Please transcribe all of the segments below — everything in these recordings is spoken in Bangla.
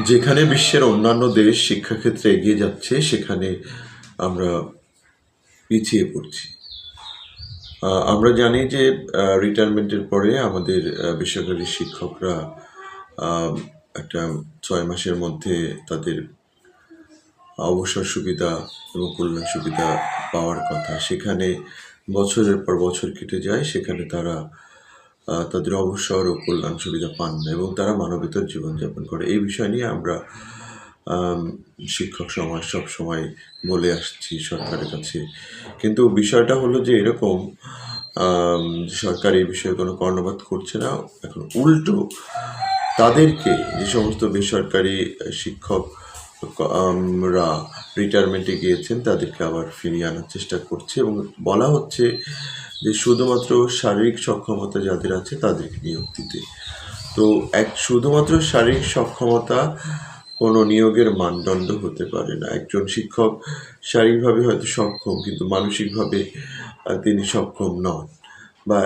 যেখানে বিশ্বের অন্যান্য দেশ শিক্ষাক্ষেত্রে এগিয়ে যাচ্ছে, সেখানে আমরা পিছিয়ে পড়ছি। আমরা জানি যে রিটায়ারমেন্টের পরে আমাদের বেসরকারি শিক্ষকরা একটা 6 মাসের মধ্যে তাদের অবসর সুবিধা এবং কল্যাণ সুবিধা পাওয়ার কথা। সেখানে বছরের পর বছর কেটে যায়, সেখানে তারা তাদের অবসর ও কল্যাণ সুবিধা পান না এবং তারা মানবেতর জীবনযাপন করে। এই বিষয় নিয়ে আমরা শিক্ষক সমাজ সবসময় বলে আসছি সরকারের কাছে। কিন্তু বিষয়টা হলো যে এরকম, সরকার এই বিষয়ে কোনো কর্ণপাত করছে না। এখন উল্টো তাদেরকে, যে সমস্ত বেসরকারি শিক্ষক রা রিটায়ারমেন্টে গিয়েছেন, তাদেরকে আবার ফিরিয়ে আনার চেষ্টা করছে এবং বলা হচ্ছে যে শুধুমাত্র শারীরিক সক্ষমতা যাদের আছে তাদেরকে নিয়োগ দিতে। তো শুধুমাত্র শারীরিক সক্ষমতা কোনো নিয়োগের মানদণ্ড হতে পারে না। একজন শিক্ষক শারীরিকভাবে হয়তো সক্ষম, কিন্তু মানসিকভাবে তিনি সক্ষম নন। বা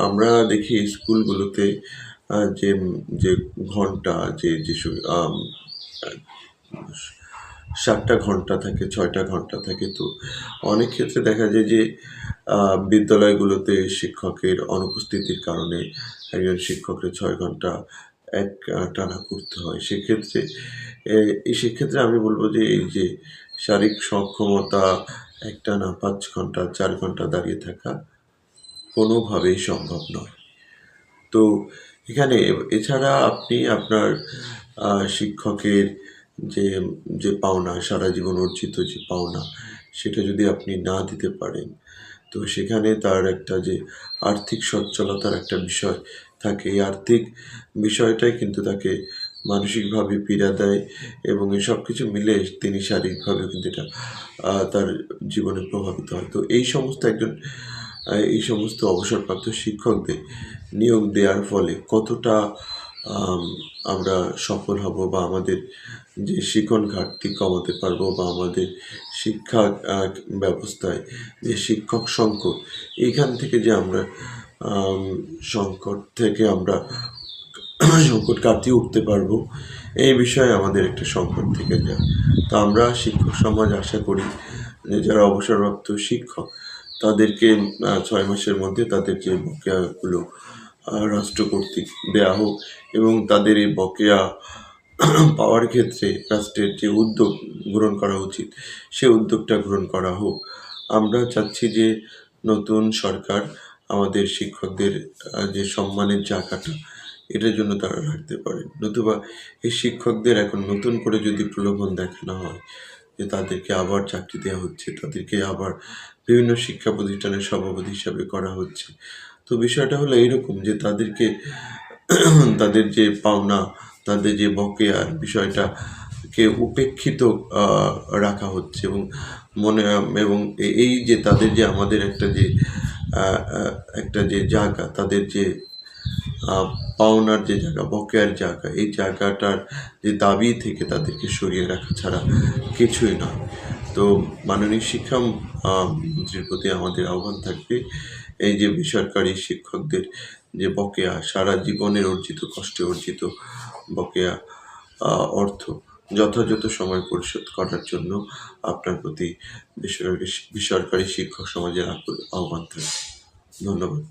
আমরা দেখি স্কুলগুলোতে যে যে ঘন্টা, যে 7টা ঘন্টা থাকে, 6টা ঘন্টা থাকে। তো অনেক ক্ষেত্রে দেখা যায় যে বিদ্যালয়গুলোতে শিক্ষকের অনুপস্থিতির কারণে একজন শিক্ষকের 6 ঘন্টা টানা করতে হয়। সেক্ষেত্রে আমি বলব যে এই যে শারীরিক সক্ষমতা একটানা 5 ঘন্টা 4 ঘন্টা দাঁড়িয়ে থাকা কোনোভাবেই সম্ভব নয়। তো এখানে এছাড়া আপনি আপনার শিক্ষকের যে পাওনা, সারা জীবন অর্জিত যে পাওনা, সেটা যদি আপনি না দিতে পারেন, তো সেখানে তার একটা যে আর্থিক সচ্ছলতার একটা বিষয় থাকে, এই আর্থিক বিষয়টাই কিন্তু তাকে মানসিকভাবে পীড়া দেয় এবং এই সব কিছু মিলে তিনি শারীরিকভাবে কিন্তু এটা তার জীবনে প্রভাবিত হয়। তো এই সমস্ত অবসরপ্রাপ্ত শিক্ষকদের নিয়োগ দেওয়ার ফলে কতটা আমরা সফল হব, বা আমাদের যে শিখন ঘাটতি কমাতে পারবো, বা আমাদের শিক্ষা ব্যবস্থায় যে শিক্ষক সংকট, এইখান থেকে যে আমরা সংকট কাটিয়ে উঠতে পারবো, এই বিষয়ে আমাদের একটা সংকট থেকে যায়। তো আমরা শিক্ষক সমাজ আশা করি যে যারা অবসরপ্রাপ্ত শিক্ষক, তাদেরকে 6 মাসের মধ্যে তাদের যে বকেয়াগুলো রাষ্ট্র কর্তৃক দেওয়া হোক এবং তাদের এই বকেয়া পাওয়ার ক্ষেত্রে রাষ্ট্রের যে উদ্যোগ গ্রহণ করা উচিত, সে উদ্যোগটা গ্রহণ করা হোক। আমরা চাচ্ছি যে নতুন সরকার আমাদের শিক্ষকদের যে সম্মানের জায়গাটা, এটার জন্য তারা রাখতে পারে। নতুবা এই শিক্ষকদের এখন নতুন করে যদি প্রলোভন দেখানো হয় যে তাদেরকে আবার চাকরি দেওয়া হচ্ছে, তাদেরকে আবার বিভিন্ন শিক্ষা প্রতিষ্ঠানের সভাপতি হিসাবে করা হচ্ছে, তো বিষয়টা হলো এইরকম যে তাদেরকে তাদের যে পাওনা, তাদের যে বকেয়ার বিষয়টাকে উপেক্ষিত রাখা হচ্ছে এবং এই যে তাদের যে আমাদের একটা যে জায়গা, তাদের যে পাওনার যে জায়গা, বকেয়ার জায়গা, এই জায়গাটার যে দাবি থেকে তাদেরকে সরিয়ে রাখা ছাড়া কিছুই নয়। তো মাননীয় শিক্ষা মন্ত্রীর প্রতি আমাদের আহ্বান থাকবে, এই যে বেসরকারি শিক্ষকদের যে বকেয়া, সারা জীবনের কষ্টে অর্জিত বকেয়া অর্থ যথাযথ সময় পরিশোধ করার জন্য আপনার প্রতি বেসরকারি শিক্ষক সমাজের আহ্বান থাকবে। ধন্যবাদ।